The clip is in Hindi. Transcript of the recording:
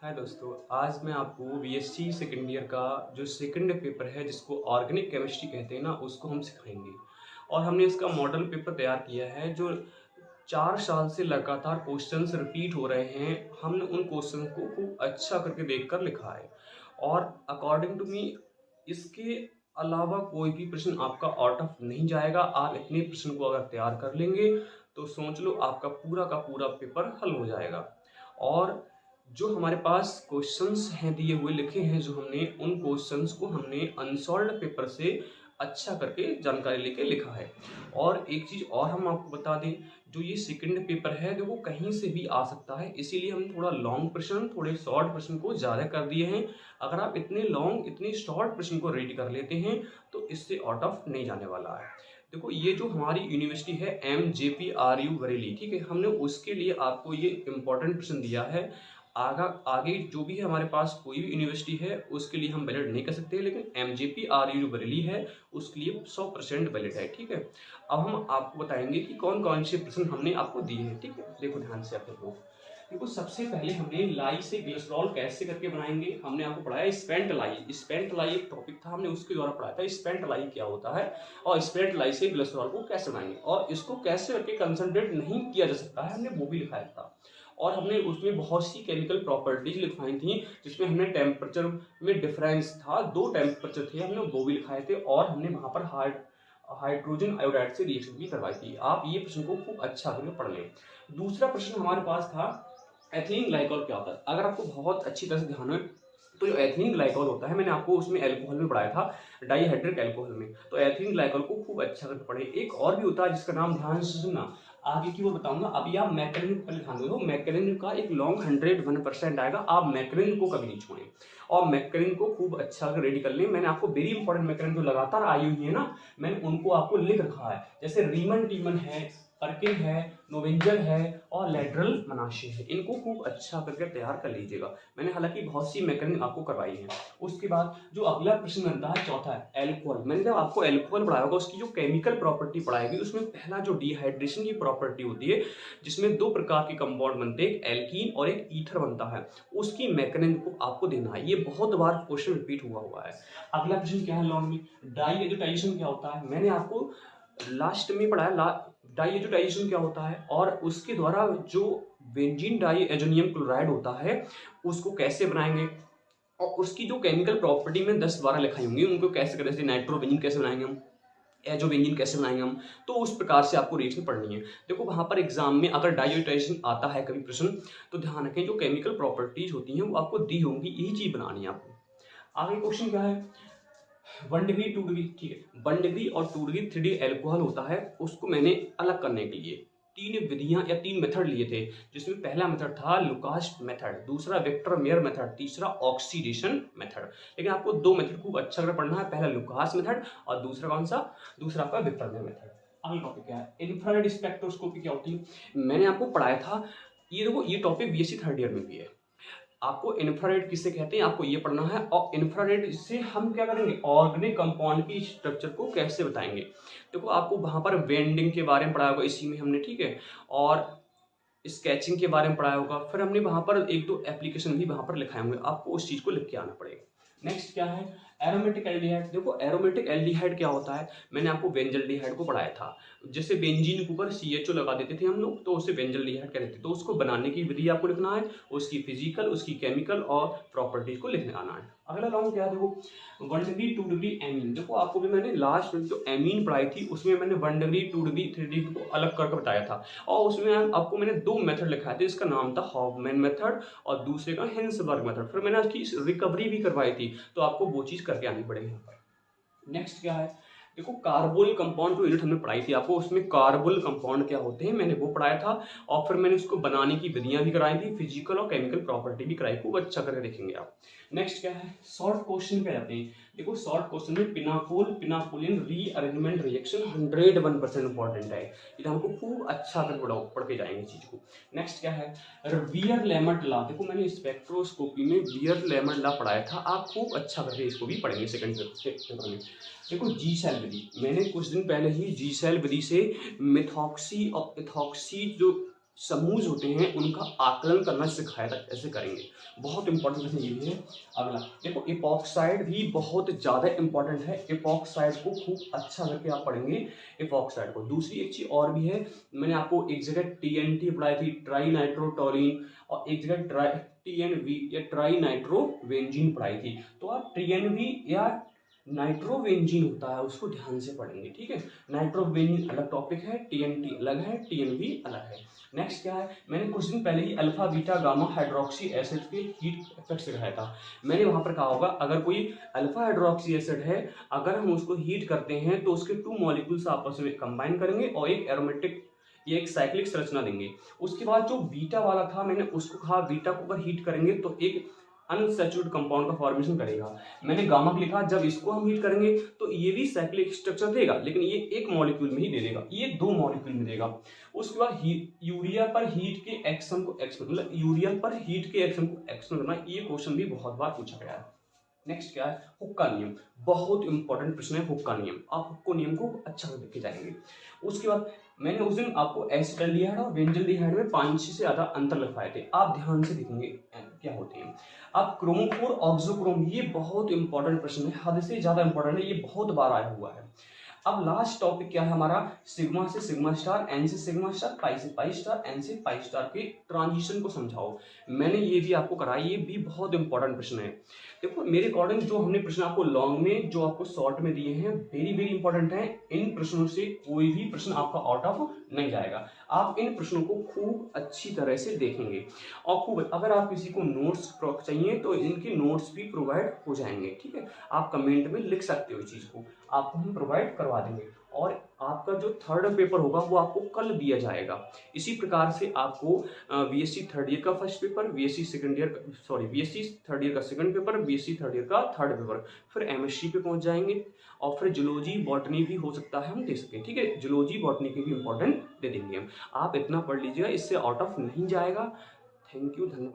हाय दोस्तों, आज मैं आपको बीएससी सेकेंड ईयर का जो सेकंड पेपर है जिसको ऑर्गेनिक केमिस्ट्री कहते हैं ना, उसको हम सिखाएंगे। और हमने इसका मॉडल पेपर तैयार किया है जो 4 साल से लगातार क्वेश्चंस रिपीट हो रहे हैं। हमने उन क्वेश्चन को खूब अच्छा करके देखकर लिखा है और अकॉर्डिंग टू मी इसके अलावा कोई भी प्रश्न आपका आउट ऑफ नहीं जाएगा। आप इतने प्रश्न को अगर तैयार कर लेंगे तो समझ लो आपका पूरा का पूरा पेपर हल हो जाएगा। और जो हमारे पास क्वेश्चंस हैं दिए हुए लिखे हैं, जो हमने उन क्वेश्चंस को हमने अनसॉल्व्ड पेपर से अच्छा करके जानकारी लेके लिखा है। और एक चीज़ और हम आपको बता दें, जो ये सेकंड पेपर है देखो कहीं से भी आ सकता है, इसीलिए हम थोड़ा लॉन्ग प्रश्न थोड़े शॉर्ट प्रश्न को ज़्यादा कर दिए हैं। अगर आप इतने लॉन्ग इतने शॉर्ट प्रश्न को रेडी कर लेते हैं तो इससे आउट ऑफ नहीं जाने वाला है। देखो ये जो हमारी यूनिवर्सिटी है MJPRU बरेली, ठीक है, हमने उसके लिए आपको ये इम्पोर्टेंट प्रश्न दिया है। आगे जो भी है हमारे पास कोई भी यूनिवर्सिटी है उसके लिए हम वैलिड नहीं कर सकते, लेकिन MJPRU जो बरेली है उसके लिए 100% वैलिड है। ठीक है, अब हम आपको बताएंगे कि कौन कौन से प्रश्न हमने आपको दिए हैं। ठीक है, देखो ध्यान से आप लोग। देखो सबसे पहले हमने लाई से ग्लिसरॉल कैसे करके बनाएंगे हमने आपको पढ़ाया। स्पेंट लाई, स्पेंट लाई एक टॉपिक था, हमने उसके द्वारा पढ़ाया था स्पेंट लाई क्या होता है और स्पेंट लाई से ग्लिसरॉल को कैसे बनाएंगे और इसको कैसे करके कंसंट्रेट नहीं किया जा सकता है, हमने वो भी लिखाया था। और हमने उसमें बहुत सी केमिकल प्रॉपर्टीज लिखवाई थी जिसमें हमने टेम्परेचर में डिफरेंस था, 2 टेम्परेचर थे, हमने वो भी लिखाए थे। और हमने वहाँ पर हाइड्रोजन आयोडाइड से रिएक्शन भी करवाई थी। आप ये प्रश्न को खूब अच्छा करके पढ़ लें। दूसरा प्रश्न हमारे पास था एथिलीन ग्लाइकॉल क्या होता है। अगर आपको बहुत अच्छी तरह से ध्यान हो तो जो एथिलीन ग्लाइकॉल होता है, मैंने आपको उसमें एल्कोहल में पढ़ाया था, डाइहाइड्रिक एल्कोहल में, तो एथिलीन ग्लाइकॉल को खूब अच्छा करके पढ़े। एक और भी होता है जिसका नाम ध्यान से सुनना, आगे की वो बताऊंगा। अभी आप मैकेनिज्म पर ध्यान दो, मैकेनिज्म का एक लॉन्ग 101% आएगा, आप मैकेनिज्म को कभी नहीं छोड़ें और मैकेनिज्म को खूब अच्छा कर रेडी कर लें। मैंने आपको वेरी इंपॉर्टेंट मैकेनिज्म जो लगातार आई हुई है ना, मैंने उनको आपको लिख रखा है, जैसे रीमन टीमन है, पर्किन है, नोवेंजल है और लेटरल मनाशे है, इनको खूब अच्छा करके तैयार कर लीजिएगा। मैंने हालांकि बहुत सी मैकेनिज्म आपको करवाई है। उसके बाद जो अगला प्रश्न बनता है चौथा है एल्कोहल। मैंने जब आपको एल्कोहल पढ़ाया होगा उसकी जो केमिकल प्रॉपर्टी पढ़ाएगी उसमें पहला जो डिहाइड्रेशन की प्रॉपर्टी होती है जिसमें 2 प्रकार के कंपाउंड बनते हैं, एक एल्कीन और एक ईथर बनता है, उसकी मैकेनिज्म को आपको देना है। ये बहुत बार क्वेश्चन रिपीट हुआ है। अगला प्रश्न क्या है लॉन्ग में, डाई एजिटाइजेशन क्या होता है, मैंने आपको लास्ट में पढ़ाया डाई एजिटाइजेशन क्या होता है और उसके द्वारा जो बेंजीन डाई एजोनियम क्लोराइड होता है उसको कैसे बनाएंगे और उसकी जो केमिकल प्रॉपर्टी में 10-12 लिखाई होंगी, उनको कैसे करें, जैसे नाइट्रोबेंजीन कैसे बनाएंगे हम, एजोबेंजीन कैसे बनाएंगे हम, तो उस प्रकार से आपको रिएक्शन पढ़नी है। देखो वहां पर एग्जाम में अगर डाइएटाइजेशन आता है कभी प्रश्न, तो ध्यान रखें जो केमिकल प्रॉपर्टीज होती हैं वो आपको दी होंगी, यही चीज बनानी है आपको। आगे क्वेश्चन क्या है, 1 डिग्री 2 डिग्री, ठीक है, 1 डिग्री और 2 डिग्री 3D एल्कोहल होता है, उसको मैंने अलग करने के लिए 3 विधियां या 3 मेथड लिए थे, जिसमें पहला मेथड था लुकास मेथड, दूसरा विक्टर मेयर मेथड, तीसरा ऑक्सीडेशन मेथड। लेकिन आपको 2 मेथड खूब अच्छा कर पढ़ना है, पहला लुकास मेथड और दूसरा कौन सा, दूसरा आपका विक्टर मेयर मेथड। अगला टॉपिक क्या है, इंफ्रारेड स्पेक्ट्रोस्कोपी क्या होती है, मैंने आपको पढ़ाया था। ये देखो ये टॉपिक बीएससी थर्ड ईयर में भी है। आपको इंफ्रारेड किसे कहते हैं आपको ये पढ़ना है, और इंफ्रारेड से हम क्या करेंगे, ऑर्गेनिक कंपाउंड की स्ट्रक्चर को कैसे बताएंगे। देखो आपको वहां पर बेंडिंग के बारे में पढ़ाया होगा इसी में हमने, ठीक है, और स्केचिंग के बारे में पढ़ाया होगा, फिर हमने वहां पर 1-2 एप्लीकेशन भी वहां पर लिखाए होंगे, आपको उस चीज को लिख के आना पड़ेगा। नेक्स्ट क्या है, एरोमेटिक एल्डिहाइड। देखो एरोमेटिक एल्डिहाइड क्या होता है, मैंने आपको बेंजल्डिहाइड को पढ़ाया था, जैसे बेंजीन के ऊपर CHO लगा देते थे हम लोग तो उसे बेंजल्डिहाइड कहते थे, तो उसको बनाने की विधि आपको लिखना है, उसकी फिजिकल उसकी केमिकल और प्रॉपर्टीज को लिखने आना है। अगला लॉन्ग क्या है, देखो 1 डिग्री 2 डिग्री एमीन। देखो आपको भी मैंने लास्ट में जो एमीन पढ़ाई थी उसमें मैंने 1 डिग्री 2 डिग्री 3 डिग्री को अलग करके बताया था, और उसमें आपको मैंने 2 मेथड लिखाए थे, इसका नाम था हॉफमैन मेथड और दूसरे का हिंसबर्ग मेथड, फिर मैंने उसकी रिकवरी भी करवाई थी, तो आपको वो चीज करके आनी पड़ेगी यहाँ पर। नेक्स्ट क्या है, देखो कार्बोनिल कंपाउंड जो यूनिट हमने पढ़ाई थी आपको, उसमें कार्बोनिल कंपाउंड क्या होते हैं मैंने वो पढ़ाया था, और फिर मैंने उसको बनाने की विधियां भी कराई थी, फिजिकल और केमिकल प्रॉपर्टी भी कराई, खूब अच्छा करके देखेंगे आप। नेक्स्ट क्या है, शॉर्ट क्वेश्चन पे जाते हैं। देखो शॉर्ट क्वेश्चन में पिनाकोलिन रीअरेंजमेंट रिएक्शन 101% इंपॉर्टेंट है, ये हमको खूब अच्छा कर पढ़ के जाएंगे चीज को। नेक्स्ट क्या है, बियर लेमर्ट लॉ। देखो मैंने स्पेक्ट्रोस्कोपी में बियर लेमर्ट लॉ पढ़ाया था, आप खूब अच्छा करके इसको भी पढ़ेंगे सेकंड पेपर में। देखो जी सेल विधि, मैंने कुछ दिन पहले ही जी सेल विधि से मिथॉक्सी और इथॉक्सी जो समूह होते हैं उनका आकलन करना सिखाया था, कैसे करेंगे। बहुत इंपॉर्टेंट क्वेश्चन ये भी है। अगला देखो, इपॉक्साइड भी बहुत ज़्यादा इंपॉर्टेंट है। इपॉक्साइड को खूब अच्छा करके आप पढ़ेंगे इपॉक्साइड को। दूसरी एक चीज़ और भी है, मैंने आपको एक जगह TNT पढ़ाई थी, ट्राई नाइट्रोटोलिन, और एक जगह TNV या ट्राई नाइट्रोवेंजीन पढ़ाई थी। तो आप TNV या नाइट्रोवेंजीन होता है उसको ध्यान से पढ़ेंगे, ठीक है। नाइट्रोवेंजीन अलग टॉपिक है, TNT अलग है, TNV अलग है। नेक्स्ट क्या है, मैंने कुछ दिन पहले ही alpha beta gamma hydroxy acid के हीट इफेक्ट सिखाया था। मैंने वहां पर कहा होगा, अगर कोई अल्फा हाइड्रोक्सी एसिड है, अगर हम उसको हीट करते हैं तो उसके 2 मॉलिक्यूल्स आपस में कंबाइन करेंगे और एक एरोमेटिक, ये एक साइक्लिक संरचना देंगे। उसके बाद जो बीटा वाला था, मैंने उसको कहा बीटा को अगर हीट करेंगे तो एक अनसैचुरेटेड कंपाउंड का फॉर्मेशन करेगा। मैंने गामा लिखा, जब इसको हम हीट करेंगे तो ये भी साइक्लिक स्ट्रक्चर देगा, लेकिन ये एक मॉलिक्यूल में ही दे देगा, ये 2 मॉलिक्यूल में देगा। उसके बाद यूरिया पर हीट के एक्शन को मतलब यूरिया पर हीट के एक्शन को एक्शन करना, ये क्वेश्चन भी बहुत बार पूछा गया है। नेक्स्ट क्या है, हुक्का नियम। बहुत इंपॉर्टेंट प्रश्न है हुक्का नियम, आप हुक्का नियम को अच्छा से देख के जाएंगे। उसके बाद मैंने उस दिन आपको एसिटाल्डिहाइड और बेंजल्डिहाइड में 5 से ज्यादा अंतर लिखवाए थे, आप ध्यान से देखेंगे क्या होते हैं। अब क्रोमोफोर ऑक्सोक्रोम, ये बहुत इंपॉर्टेंट प्रश्न है, हद से ज्यादा इंपॉर्टेंट है, ये बहुत बार आया हुआ है। अब लास्ट टॉपिक क्या है हमारा, सिग्मा से सिग्मा स्टार, एन से सिग्मा स्टार, पाई से पाई स्टार, एन से पाई स्टार के ट्रांजिशन को समझाओ। मैंने ये भी आपको कराया, ये भी बहुत इंपॉर्टेंट प्रश्न है। देखो मेरे अकॉर्डिंग जो हमने प्रश्न आपको लॉन्ग में, जो आपको शॉर्ट में दिए हैं, वेरी वेरी इंपॉर्टेंट है। इन प्रश्नों से कोई भी प्रश्न आपका आउट ऑफ नहीं जाएगा। आप इन प्रश्नों को खूब अच्छी तरह से देखेंगे और खूब, अगर आप किसी को नोट्स चाहिए तो इनके नोट्स भी प्रोवाइड हो जाएंगे, ठीक है। आप कमेंट में लिख सकते हो, इस चीज को आपको हम प्रोवाइड करवा देंगे। और आपका जो थर्ड पेपर होगा वो आपको कल दिया जाएगा। इसी प्रकार से आपको बीएससी थर्ड ईयर का first paper, BSc third year का second paper, BSc third year का थर्ड पेपर, फिर एमएससी पे पहुंच जाएंगे, और फिर जूलॉजी बॉटनी भी हो सकता है हम दे सकें, ठीक है। जूलॉजी बॉटनी के भी इंपॉर्टेंट दे देंगे हम। आप इतना पढ़ लीजिएगा, इससे आउट ऑफ नहीं जाएगा। थैंक यू, धन्यवाद।